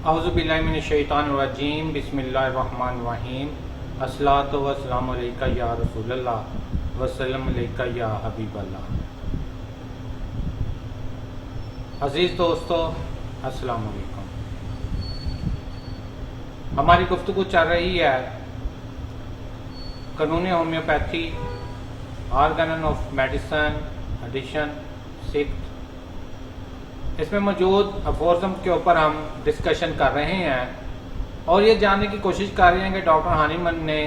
اعوذ باللہ من الشیطان الرجیم بسم اللہ الرحمن الرحیم الصلاۃ والسلام علیکہ یا رسول اللہ وسلم علیکہ یا حبیب اللہ۔ عزیز دوستو السلام علیکم۔ ہماری گفتگو چل رہی ہے قانون homeopathy, organ of medicine edition 6۔ اس میں موجود افورزم کے اوپر ہم ڈسکشن کر رہے ہیں اور یہ جاننے کی کوشش کر رہے ہیں کہ ڈاکٹر ہانیمن نے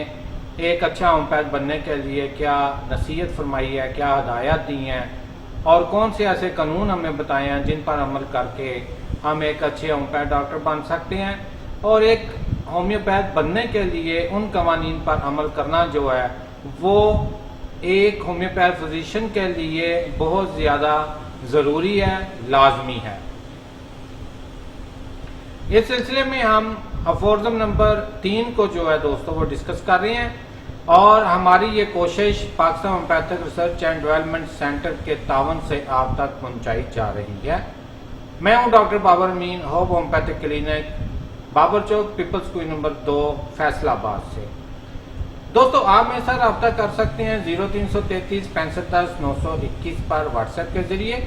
ایک اچھا ہومیوپیتھ بننے کے لیے کیا نصیحت فرمائی ہے، کیا ہدایات دی ہیں اور کون سے ایسے قانون ہمیں بتائے ہیں جن پر عمل کر کے ہم ایک اچھے ہومیوپیتھ ڈاکٹر بن سکتے ہیں، اور ایک ہومیوپیتھ بننے کے لیے ان قوانین پر عمل کرنا جو ہے وہ ایک ہومیوپیتھ فزیشین کے لیے بہت زیادہ ضروری ہے، لازمی ہے۔ اس سلسلے میں ہم افورزم نمبر 3 کو جو ہے دوستو وہ ڈسکس کر رہے ہیں، اور ہماری یہ کوشش Pakistan homeopathic research and development centre کے تعاون سے آپ تک پہنچائی جا رہی ہے۔ میں ہوں ڈاکٹر بابر امین، ہوپ ہومیوپیتھک کلینک، بابر چوک، پیپلز کوئی نمبر 2، فیصل آباد سے۔ دوستو آپ میرے ساتھ رابطہ کر سکتے ہیں 0333 65 10 921 پر واٹس ایپ کے ذریعے۔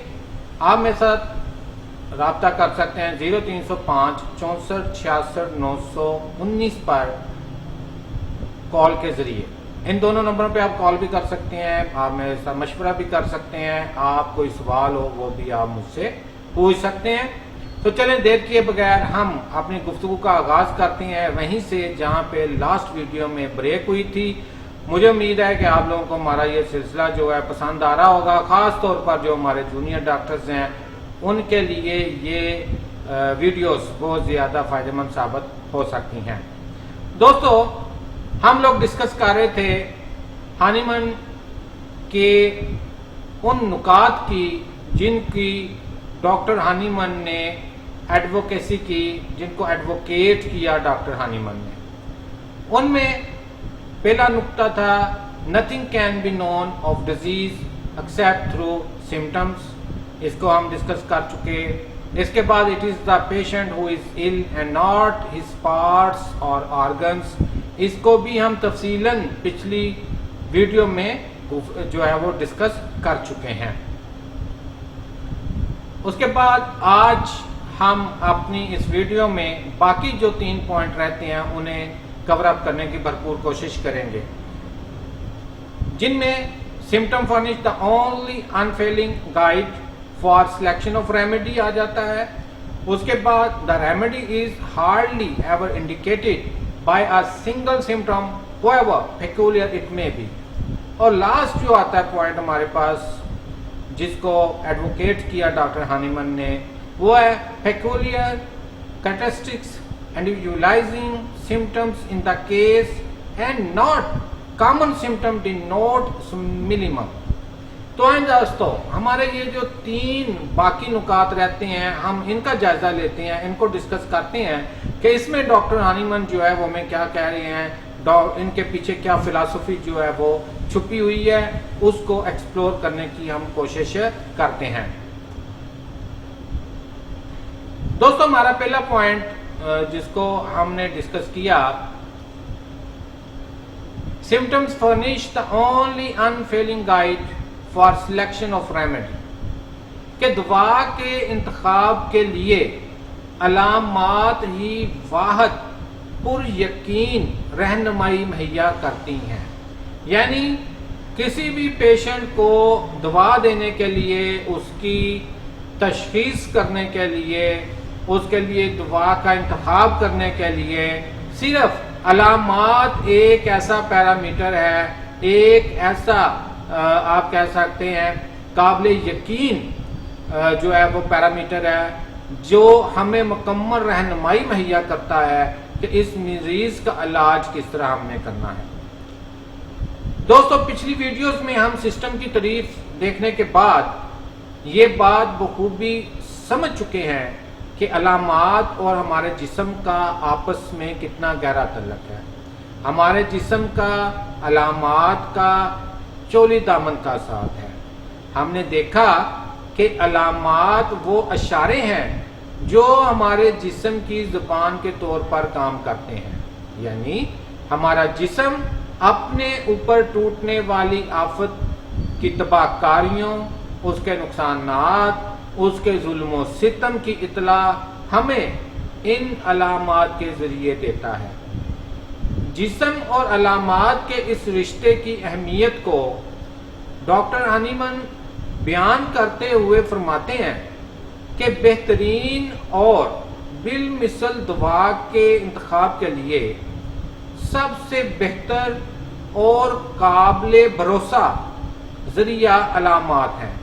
آپ میرے ساتھ رابطہ کر سکتے ہیں 0305 64 66 919 پر کال کے ذریعے۔ ان دونوں نمبروں پہ آپ کال بھی کر سکتے ہیں، آپ میرے ساتھ مشورہ بھی کر سکتے ہیں، آپ کوئی سوال ہو وہ بھی آپ مجھ سے پوچھ سکتے ہیں۔ تو چلیں دیر کیے بغیر ہم اپنی گفتگو کا آغاز کرتے ہیں وہیں سے جہاں پہ لاسٹ ویڈیو میں بریک ہوئی تھی۔ مجھے امید ہے کہ آپ لوگوں کو ہمارا یہ سلسلہ جو ہے پسند آ رہا ہوگا، خاص طور پر جو ہمارے جونیئر ڈاکٹرز ہیں ان کے لیے یہ ویڈیوز بہت زیادہ فائدہ مند ثابت ہو سکتی ہیں۔ دوستو ہم لوگ ڈسکس کر رہے تھے ہانیمن کے ان نکات کی جن کی ڈاکٹر ہانیمن نے ایڈوکیسی کی، جن کو ایڈوکیٹ کیا ڈاکٹر ہانیمن نے۔ ان میں پہلا نقطہ تھا nothing can be known of disease except through symptoms, اس کو ہم ڈسکس کر چکے۔ اس کے بعد it is the patient who is ill and not his parts اور آرگنس، اس کو بھی ہم تفصیلاً پچھلی ویڈیو میں جو ہے وہ ڈسکس کر چکے ہیں۔ اس کے بعد آج ہم اپنی اس ویڈیو میں باقی جو 3 پوائنٹ رہتے ہیں انہیں کور اپ کرنے کی بھرپور کوشش کریں گے، جن میں symptom furnish the only unfailing guide for selection of remedy آ جاتا ہے۔ اس کے بعد the remedy is hardly ever indicated by a single symptom however peculiar it may be، اور لاسٹ جو آتا ہے پوائنٹ ہمارے پاس جس کو ایڈوکیٹ کیا ڈاکٹر ہانیمن نے، وہ ہے peculiar characteristics individualizing symptoms in the case and not common symptom denote minimum۔ تو دوستو ہمارے یہ جو 3 باقی نکات رہتے ہیں ہم ان کا جائزہ لیتے ہیں، ان کو ڈسکس کرتے ہیں کہ اس میں ڈاکٹر ہانیمن جو ہے وہ ہمیں کیا کہہ رہے ہیں، ان کے پیچھے کیا فلسفی جو ہے وہ چھپی ہوئی ہے، اس کو ایکسپلور کرنے کی ہم کوشش کرتے ہیں۔ دوستو ہمارا پہلا پوائنٹ جس کو ہم نے ڈسکس کیا، symptoms furnish the only unfailing guide for selection of remedy, کہ دوا کے انتخاب کے لیے علامات ہی واحد پر یقین رہنمائی مہیا کرتی ہیں۔ یعنی کسی بھی پیشنٹ کو دوا دینے کے لیے، اس کی تشخیص کرنے کے لیے، اس کے لیے دوا کا انتخاب کرنے کے لیے صرف علامات ایک ایسا پیرامیٹر ہے، ایک ایسا آپ کہہ سکتے ہیں قابل یقین جو ہے وہ پیرامیٹر ہے جو ہمیں مکمل رہنمائی مہیا کرتا ہے کہ اس مریض کا علاج کس طرح ہم نے کرنا ہے۔ دوستو پچھلی ویڈیوز میں ہم سسٹم کی تعریف دیکھنے کے بعد یہ بات بخوبی سمجھ چکے ہیں کہ علامات اور ہمارے جسم کا آپس میں کتنا گہرا تعلق ہے۔ ہمارے جسم کا علامات کا چولی دامن کا ساتھ ہے۔ ہم نے دیکھا کہ علامات وہ اشارے ہیں جو ہمارے جسم کی زبان کے طور پر کام کرتے ہیں، یعنی ہمارا جسم اپنے اوپر ٹوٹنے والی آفت کی تباہ کاریوں، اس کے نقصانات، اس کے ظلم و ستم کی اطلاع ہمیں ان علامات کے ذریعے دیتا ہے۔ جسم اور علامات کے اس رشتے کی اہمیت کو ڈاکٹر ہانیمن بیان کرتے ہوئے فرماتے ہیں کہ بہترین اور بالمثل دوا کے انتخاب کے لیے سب سے بہتر اور قابل بھروسہ ذریعہ علامات ہیں۔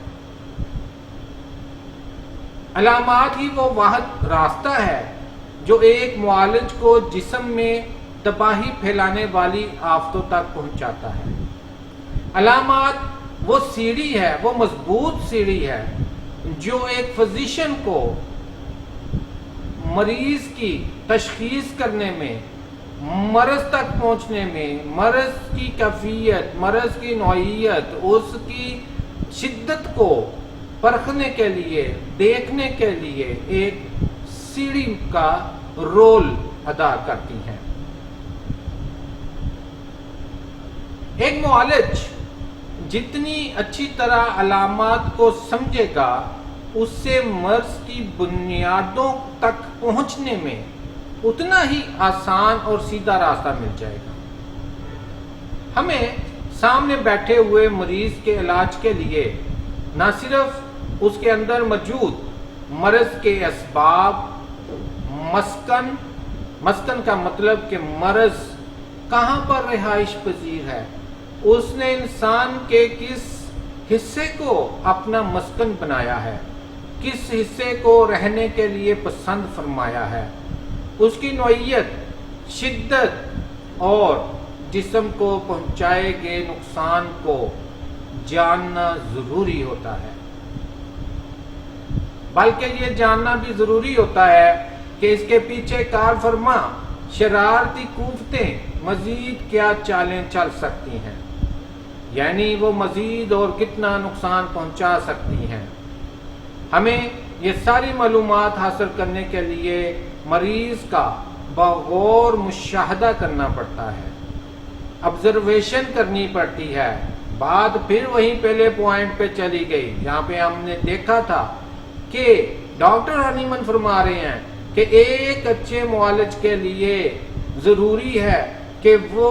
علامات ہی وہ واحد راستہ ہے جو ایک معالج کو جسم میں تباہی پھیلانے والی آفتوں تک پہنچاتا ہے۔ علامات وہ سیڑھی ہے، وہ مضبوط سیڑھی ہے جو ایک فزیشین کو مریض کی تشخیص کرنے میں، مرض تک پہنچنے میں، مرض کی کیفیت، مرض کی نوعیت، اس کی شدت کو پرکھنے کے لیے، دیکھنے کے لیے ایک سیڑھی کا رول ادا کرتی ہیں۔ ایک معالج جتنی اچھی طرح علامات کو سمجھے گا، اس سے مرض کی بنیادوں تک پہنچنے میں اتنا ہی آسان اور سیدھا راستہ مل جائے گا۔ ہمیں سامنے بیٹھے ہوئے مریض کے علاج کے لیے نہ صرف اس کے اندر موجود مرض کے اسباب، مسکن کا مطلب کہ مرض کہاں پر رہائش پذیر ہے، اس نے انسان کے کس حصے کو اپنا مسکن بنایا ہے، کس حصے کو رہنے کے لیے پسند فرمایا ہے، اس کی نوعیت، شدت اور جسم کو پہنچائے گئے نقصان کو جاننا ضروری ہوتا ہے۔ بلکہ یہ جاننا بھی ضروری ہوتا ہے کہ اس کے پیچھے کار فرما شرارتی قوتیں مزید کیا چالیں چل سکتی ہیں، یعنی وہ مزید اور کتنا نقصان پہنچا سکتی ہیں۔ ہمیں یہ ساری معلومات حاصل کرنے کے لیے مریض کا بغور مشاہدہ کرنا پڑتا ہے، آبزرویشن کرنی پڑتی ہے۔ بات پھر وہی پہلے پوائنٹ پہ چلی گئی جہاں پہ ہم نے دیکھا تھا کہ ڈاکٹر ہانیمن فرما رہے ہیں کہ ایک اچھے معالج کے لیے ضروری ہے کہ وہ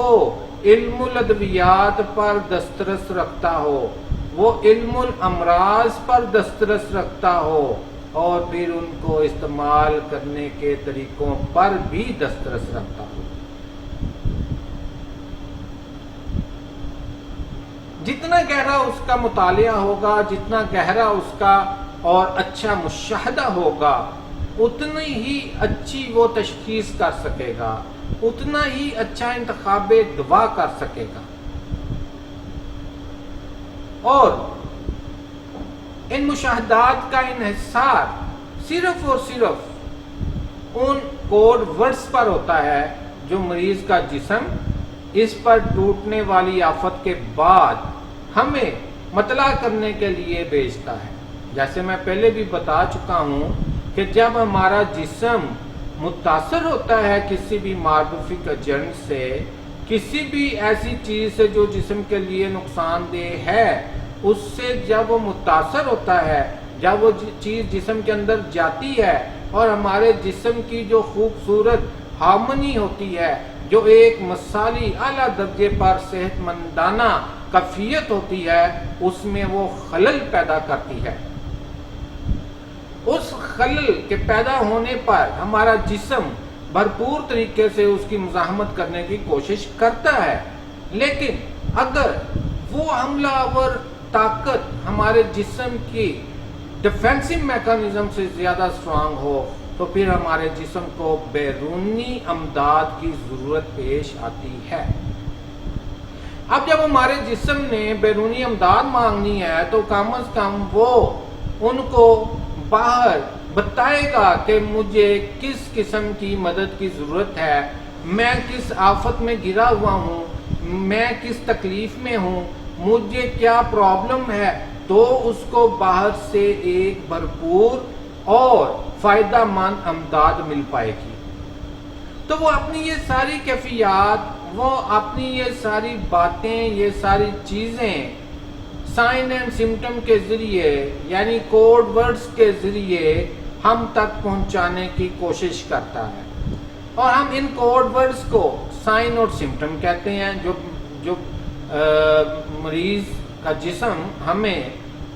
علم الادویات پر دسترس رکھتا ہو، وہ علم الامراض پر دسترس رکھتا ہو، اور پھر ان کو استعمال کرنے کے طریقوں پر بھی دسترس رکھتا ہو۔ جتنا گہرا اس کا مطالعہ ہوگا، جتنا گہرا اس کا اور اچھا مشاہدہ ہوگا، اتنی ہی اچھی وہ تشخیص کر سکے گا، اتنا ہی اچھا انتخاب دوا کر سکے گا۔ اور ان مشاہدات کا انحصار صرف اور صرف ان کوڈ ورڈز پر ہوتا ہے جو مریض کا جسم اس پر ٹوٹنے والی آفت کے بعد ہمیں مطلع کرنے کے لیے بھیجتا ہے۔ جیسے میں پہلے بھی بتا چکا ہوں کہ جب ہمارا جسم متاثر ہوتا ہے کسی بھی ماربوفک ایجنٹ سے، کسی بھی ایسی چیز سے جو جسم کے لیے نقصان دہ ہے، اس سے جب وہ متاثر ہوتا ہے، جب وہ چیز جسم کے اندر جاتی ہے اور ہمارے جسم کی جو خوبصورت ہارمونی ہوتی ہے، جو ایک مثالی اعلیٰ درجے پر صحت مندانہ کیفیت ہوتی ہے، اس میں وہ خلل پیدا کرتی ہے۔ اس خلل کے پیدا ہونے پر ہمارا جسم بھرپور طریقے سے اس کی مزاحمت کرنے کی کوشش کرتا ہے، لیکن اگر وہ حملہ آور طاقت ہمارے جسم کی ڈیفینسو میکانزم سے زیادہ اسٹرانگ ہو تو پھر ہمارے جسم کو بیرونی امداد کی ضرورت پیش آتی ہے۔ اب جب ہمارے جسم نے بیرونی امداد مانگنی ہے تو کم از کم وہ ان کو باہر بتائے گا کہ مجھے کس قسم کی مدد کی ضرورت ہے، میں کس آفت میں گرا ہوا ہوں، میں کس تکلیف میں ہوں، مجھے کیا پرابلم ہے، تو اس کو باہر سے ایک بھرپور اور فائدہ مند امداد مل پائے گی۔ تو وہ اپنی یہ ساری کیفیات، وہ اپنی یہ ساری باتیں، یہ ساری چیزیں سائن اینڈ سمٹم کے ذریعے یعنی کوڈ ورڈز کے ذریعے ہم تک پہنچانے کی کوشش کرتا ہے، اور ہم ان کوڈ ورڈز کو سائن اور سمٹم کہتے ہیں۔ جو مریض کا جسم ہمیں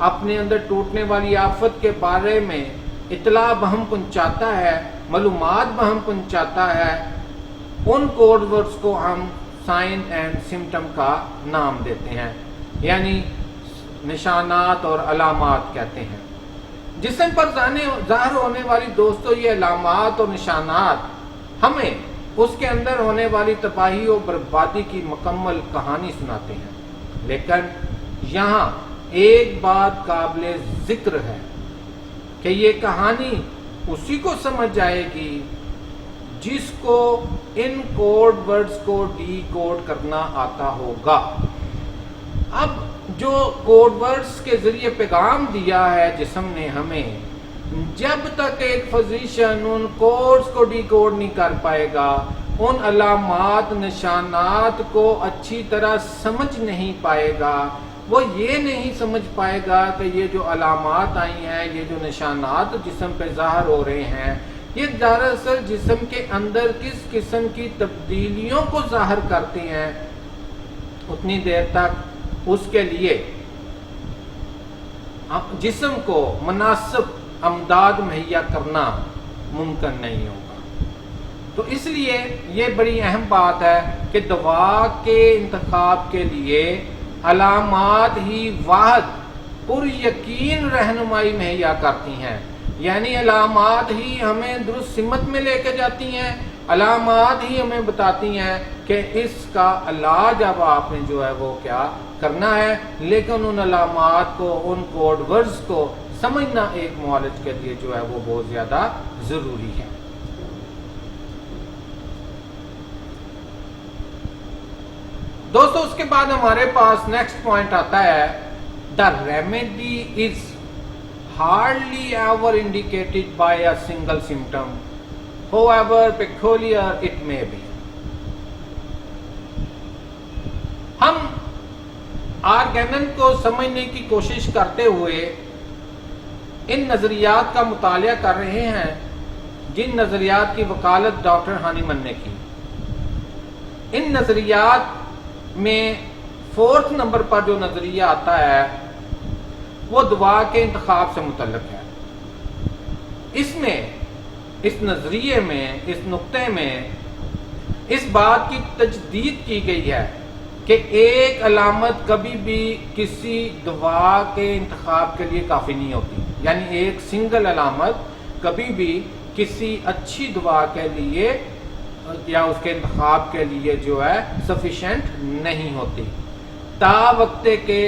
اپنے اندر ٹوٹنے والی آفت کے بارے میں اطلاع بہم پہنچاتا ہے، معلومات بہم پہنچاتا ہے، ان کوڈ ورڈز کو ہم سائن اینڈ سمٹم کا نام دیتے ہیں، یعنی نشانات اور علامات کہتے ہیں۔ جسم پر ظاہر ہونے والی دوستو یہ علامات اور نشانات ہمیں اس کے اندر ہونے والی تباہی اور بربادی کی مکمل کہانی سناتے ہیں، لیکن یہاں ایک بات قابل ذکر ہے کہ یہ کہانی اسی کو سمجھ آئے گی جس کو ان کوڈ ورڈز کو ڈی کوڈ کرنا آتا ہوگا۔ اب جو کوڈ ورڈز کے ذریعے پیغام دیا ہے جسم نے ہمیں، جب تک ایک فزیشین ان کوڈز کو ڈی کوڈ نہیں کر پائے گا، ان علامات نشانات کو اچھی طرح سمجھ نہیں پائے گا، وہ یہ نہیں سمجھ پائے گا کہ یہ جو علامات آئی ہیں، یہ جو نشانات جسم پہ ظاہر ہو رہے ہیں، یہ دراصل جسم کے اندر کس قسم کی تبدیلیوں کو ظاہر کرتے ہیں، اتنی دیر تک اس کے لیے جسم کو مناسب امداد مہیا کرنا ممکن نہیں ہوگا۔ تو اس لیے یہ بڑی اہم بات ہے کہ دوا کے انتخاب کے لیے علامات ہی واحد پر یقین رہنمائی مہیا کرتی ہیں، یعنی علامات ہی ہمیں درست سمت میں لے کے جاتی ہیں، علامات ہی ہمیں بتاتی ہیں کہ اس کا علاج اب آپ نے جو ہے وہ کیا کرنا ہے، لیکن ان علامات کو، ان کوڈ ورڈز کو سمجھنا ایک معالج کے لیے جو ہے وہ بہت زیادہ ضروری ہے۔ دوستو اس کے بعد ہمارے پاس نیکسٹ پوائنٹ آتا ہے، دا remedy is hardly ever indicated by a single symptom, however peculiar it may be. ہم آرگینن کو سمجھنے کی کوشش کرتے ہوئے ان نظریات کا مطالعہ کر رہے ہیں جن نظریات کی وکالت ڈاکٹر ہانیمن نے کی۔ ان نظریات میں 4 نمبر پر جو نظریہ آتا ہے وہ دوا کے انتخاب سے متعلق ہے۔ اس نظریے میں، اس نقطے میں اس بات کی تجدید کی گئی ہے کہ ایک علامت کبھی بھی کسی دوا کے انتخاب کے لیے کافی نہیں ہوتی، یعنی ایک سنگل علامت کبھی بھی کسی اچھی دوا کے لیے یا اس کے انتخاب کے لیے جو ہے سفیشینٹ نہیں ہوتی۔ تا وقتے کے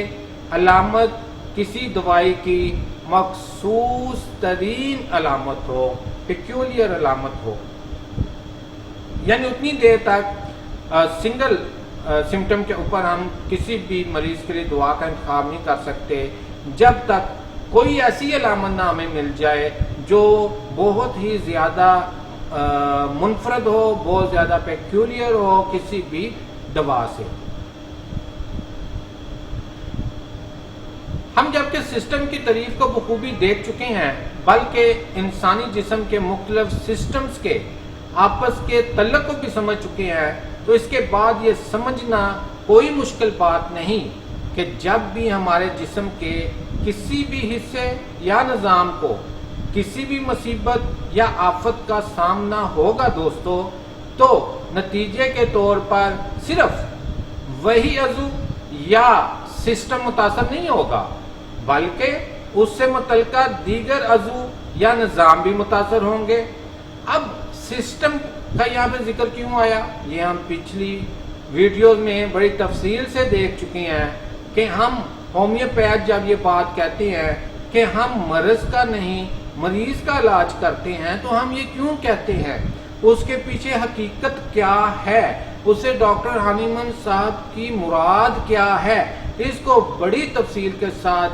علامت کسی دوائی کی مخصوص ترین علامت ہو، پیکیولر علامت ہو، یعنی اتنی دیر تک سنگل سمٹم کے اوپر ہم کسی بھی مریض کے لیے دعا کا انتخاب نہیں کر سکتے جب تک کوئی ایسی علامت نہ ہمیں مل جائے جو بہت ہی زیادہ منفرد ہو، بہت زیادہ پیکیولر ہو کسی بھی دوا سے۔ ہم جبکہ سسٹم کی تعریف کو بخوبی دیکھ چکے ہیں، بلکہ انسانی جسم کے مختلف سسٹمز کے آپس کے تعلق کو بھی سمجھ چکے ہیں، تو اس کے بعد یہ سمجھنا کوئی مشکل بات نہیں کہ جب بھی ہمارے جسم کے کسی بھی حصے یا نظام کو کسی بھی مصیبت یا آفت کا سامنا ہوگا دوستو، تو نتیجے کے طور پر صرف وہی عضو یا سسٹم متاثر نہیں ہوگا، بلکہ اس سے متعلقہ دیگر عضو یا نظام بھی متاثر ہوں گے۔ اب سسٹم کا یہاں پہ ذکر کیوں آیا؟ یہ ہم پچھلی ویڈیوز میں بڑی تفصیل سے دیکھ چکے ہیں کہ ہم ہومیوپیتھ جب یہ بات کہتے ہیں کہ ہم مرض کا نہیں مریض کا علاج کرتے ہیں، تو ہم یہ کیوں کہتے ہیں؟ اس کے پیچھے حقیقت کیا ہے؟ اسے ڈاکٹر ہانیمن صاحب کی مراد کیا ہے؟ اس کو بڑی تفصیل کے ساتھ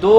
2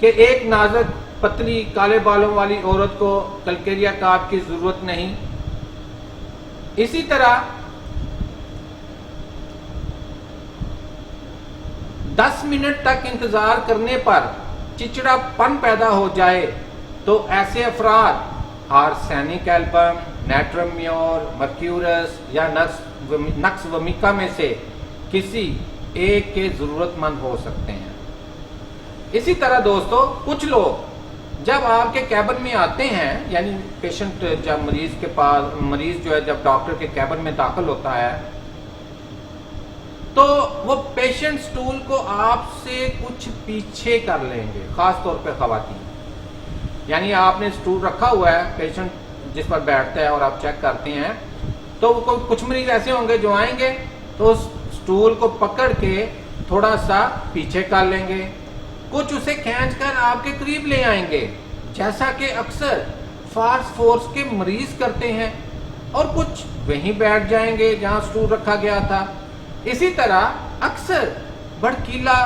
کہ ایک نازک پتلی کالے بالوں والی عورت کو کلکیریا کاب کی ضرورت نہیں. اسی طرح 10 منٹ تک انتظار کرنے پر چچڑا پن پیدا ہو جائے تو ایسے افراد آرسینک ایلبم، نیٹرم میور، مرکیورس یا نقص ومیکا میں سے کسی ایک کے ضرورت مند ہو سکتے ہیں. اسی طرح دوستو کچھ لوگ جب آپ کے کیبن میں آتے ہیں، یعنی پیشنٹ جب مریض جو ہے جب ڈاکٹر کے کیبن میں داخل ہوتا ہے تو وہ پیشنٹ سٹول کو آپ سے کچھ پیچھے کر لیں گے، خاص طور پہ خواتین. یعنی آپ نے سٹول رکھا ہوا ہے، پیشنٹ جس پر بیٹھتا ہے اور آپ چیک کرتے ہیں تو کچھ مریض ایسے ہوں گے جو آئیں گے تو سٹول کو پکڑ کے تھوڑا سا پیچھے کر لیں گے، کچھ اسے کھینچ کر آپ کے قریب لے آئیں گے جیسا کہ اکثر فاسٹ فورس کے مریض کرتے ہیں، اور کچھ وہیں بیٹھ جائیں گے جہاں سٹول رکھا گیا تھا. اسی طرح اکثر بھڑکیلا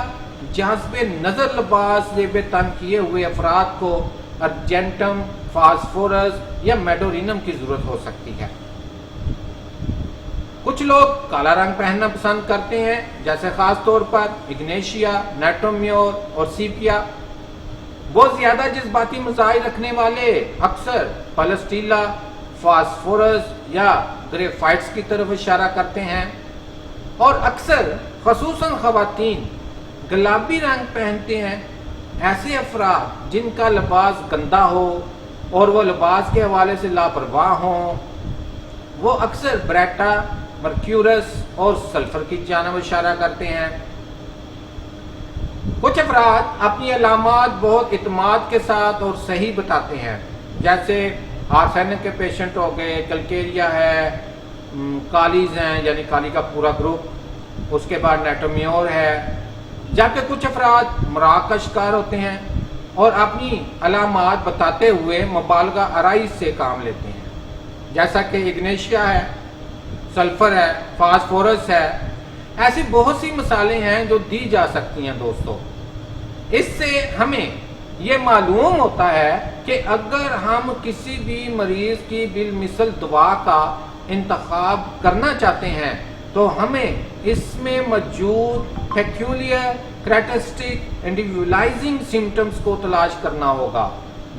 جاذب نظر لباس زیب تن کیے ہوئے افراد کو ارجنٹم، فاسفورس یا میڈورینم کی ضرورت ہو سکتی ہے. کچھ لوگ کالا رنگ پہننا پسند کرتے ہیں، جیسے خاص طور پر اگنیشیا، نیٹرم میور اور سیپیا. وہ زیادہ جذباتی مزاج رکھنے والے اکثر پلسٹیلا، فاسفورس یا گریفائٹس کی طرف اشارہ کرتے ہیں، اور اکثر خصوصاً خواتین گلابی رنگ پہنتے ہیں. ایسے افراد جن کا لباس گندا ہو اور وہ لباس کے حوالے سے لاپرواہ ہوں، وہ اکثر بریٹا، مرکیورس اور سلفر کی جانب اشارہ کرتے ہیں. کچھ افراد اپنی علامات بہت اعتماد کے ساتھ اور صحیح بتاتے ہیں، جیسے آرسینک کے پیشنٹ ہو گئے، کلکیریا ہے، کالیز ہیں یعنی کالی کا پورا گروپ، اس کے بعد نیٹومیور ہے. جبکہ کچھ افراد مراق کا شکار ہوتے ہیں اور اپنی علامات بتاتے ہوئے مبالغہ آرائی سے کام لیتے ہیں، جیسا کہ اگنیشیا ہے، سلفر ہے، فاسفورس ہے. ایسی بہت سی مثالیں ہیں جو دی جا سکتی ہیں دوستو. اس سے ہمیں یہ معلوم ہوتا ہے کہ اگر ہم کسی بھی مریض کی بالمثل دوا کا انتخاب کرنا چاہتے ہیں تو ہمیں اس میں موجود پیکیولر، کریکٹرسٹک، انڈیویجولائزنگ سمٹمز کو تلاش کرنا ہوگا.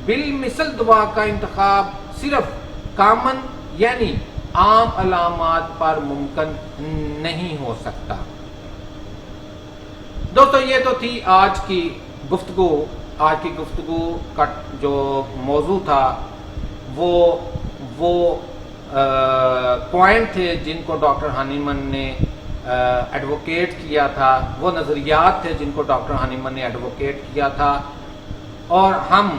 بالمثل دوا کا انتخاب صرف کامن یعنی عام علامات پر ممکن نہیں ہو سکتا. دوستو یہ تو تھی آج کی گفتگو. آج کی گفتگو کا جو موضوع تھا وہ پوائنٹ تھے جن کو ڈاکٹر ہانیمن نے ایڈوکیٹ کیا تھا، وہ نظریات تھے جن کو ڈاکٹر ہانیمن نے ایڈوکیٹ کیا تھا، اور ہم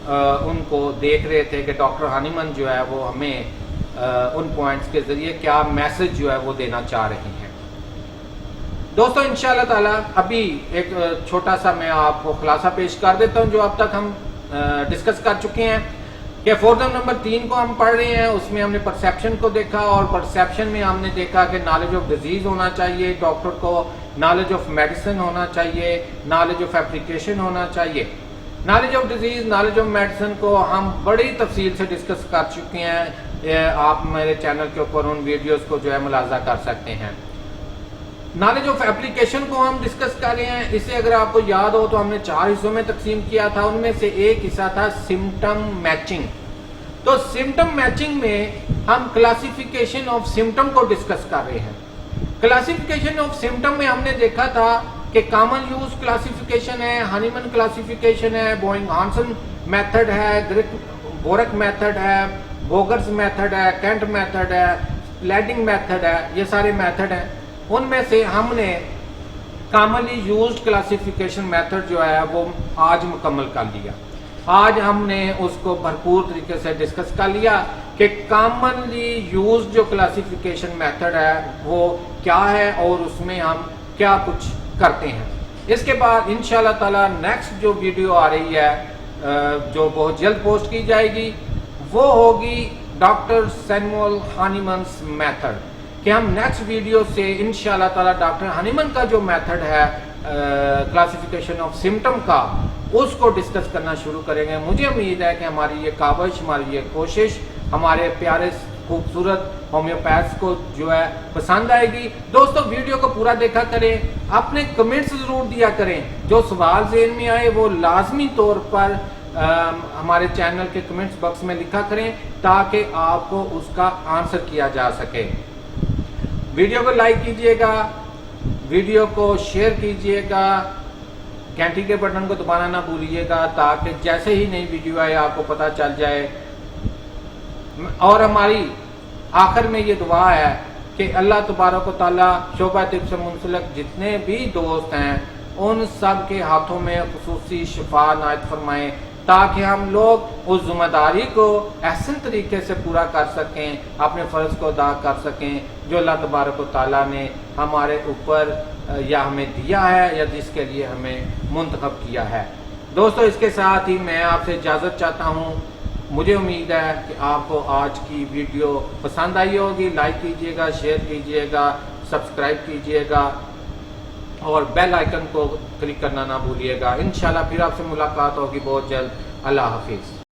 ان کو دیکھ رہے تھے کہ ڈاکٹر ہانیمن جو ہے وہ ہمیں ان پوائنٹس کے ذریعے کیا میسج جو ہے وہ دینا چاہ رہے ہیں. دوستو انشاءاللہ تعالی ابھی ایک چھوٹا سا میں آپ کو خلاصہ پیش کر دیتا ہوں جو اب تک ہم ڈسکس کر چکے ہیں. کہ فورزم نمبر 3 کو ہم پڑھ رہے ہیں، اس میں ہم نے پرسیپشن کو دیکھا، اور پرسیپشن میں ہم نے دیکھا کہ نالج آف ڈیزیز ہونا چاہیے، ڈاکٹر کو نالج آف میڈیسن ہونا چاہیے، نالج آف اپلیکیشن ہونا چاہیے. Knowledge of disease, knowledge of medicine کو ہم بڑی تفصیل سے ڈسکس کر چکے ہیں. آپ میرے چینل کے اوپر ان ویڈیوز کو جو ہے ملاحظہ کر سکتے ہیں. نالج آف اپلیکیشن کو ہم ڈسکس کر رہے ہیں. اسے اگر آپ کو یاد ہو تو ہم نے 4 حصوں میں تقسیم کیا تھا. ان میں سے ایک حصہ تھا سمٹم میچنگ. تو سمٹم میچنگ میں ہم کلاسیفیکیشن آف سمٹم کو ڈسکس کر رہے ہیں. کلاسیفیکیشن آف سمٹم میں ہم نے دیکھا تھا کہ کامن یوز کلاسیفیکیشن ہے، ہانیمن کلاسیفیکیشن ہے، بوئنگ ہانسن میتھڈ ہے، بورک میتھڈ ہے، بوگرز میتھڈ ہے، کینٹ میتھڈ ہے، لیڈنگ میتھڈ ہے. یہ سارے میتھڈ ہیں. ان میں سے ہم نے کامنلی یوزڈ کلاسیفیکیشن میتھڈ جو ہے وہ آج مکمل کر لیا. آج ہم نے اس کو بھرپور طریقے سے ڈسکس کر لیا کہ کامنلی یوزڈ جو کلاسیفیکیشن میتھڈ ہے وہ کیا ہے اور اس میں ہم کیا کچھ کرتے ہیں. اس کے بعد انشاءاللہ تعالی نیکسٹ جو ویڈیو آ رہی ہے جو بہت جلد پوسٹ کی جائے گی وہ ہوگی ڈاکٹر سیموئل ہانیمنس میتھڈ. کہ ہم نیکسٹ ویڈیو سے انشاءاللہ تعالی ڈاکٹر ہانیمن کا جو میتھڈ ہے کلاسیفیکیشن آف سمٹم کا اس کو ڈسکس کرنا شروع کریں گے. مجھے امید ہے کہ ہماری یہ کاوش، ہماری یہ کوشش ہمارے پیارے خوبصورت ہومیوپیتھس کو جو ہے پسند آئے گی. دوستو ویڈیو کو پورا دیکھا کریں، اپنے کمنٹس ضرور دیا کریں. جو سوال ذہن میں آئے وہ لازمی طور پر ہمارے چینل کے کمنٹس باکس میں لکھا کریں تاکہ آپ کو اس کا آنسر کیا جا سکے. ویڈیو کو لائک کیجئے گا، ویڈیو کو شیئر کیجئے گا، گھنٹی کے بٹن کو دبانا نہ بھولیے گا تاکہ جیسے ہی نئی ویڈیو آئے آپ کو پتہ چل جائے. اور ہماری آخر میں یہ دعا ہے کہ اللہ تبارک و تعالیٰ شعبہ طب سے منسلک جتنے بھی دوست ہیں ان سب کے ہاتھوں میں خصوصی شفا عنایت فرمائیں تاکہ ہم لوگ اس ذمہ داری کو احسن طریقے سے پورا کر سکیں، اپنے فرض کو ادا کر سکیں جو اللہ تبارک و تعالیٰ نے ہمارے اوپر یا ہمیں دیا ہے یا جس کے لیے ہمیں منتخب کیا ہے. دوستو اس کے ساتھ ہی میں آپ سے اجازت چاہتا ہوں. مجھے امید ہے کہ آپ کو آج کی ویڈیو پسند آئی ہوگی. لائک کیجئے گا، شیئر کیجئے گا، سبسکرائب کیجئے گا اور بیل آئیکن کو کلک کرنا نہ بھولیے گا. انشاءاللہ پھر آپ سے ملاقات ہوگی بہت جلد. اللہ حافظ.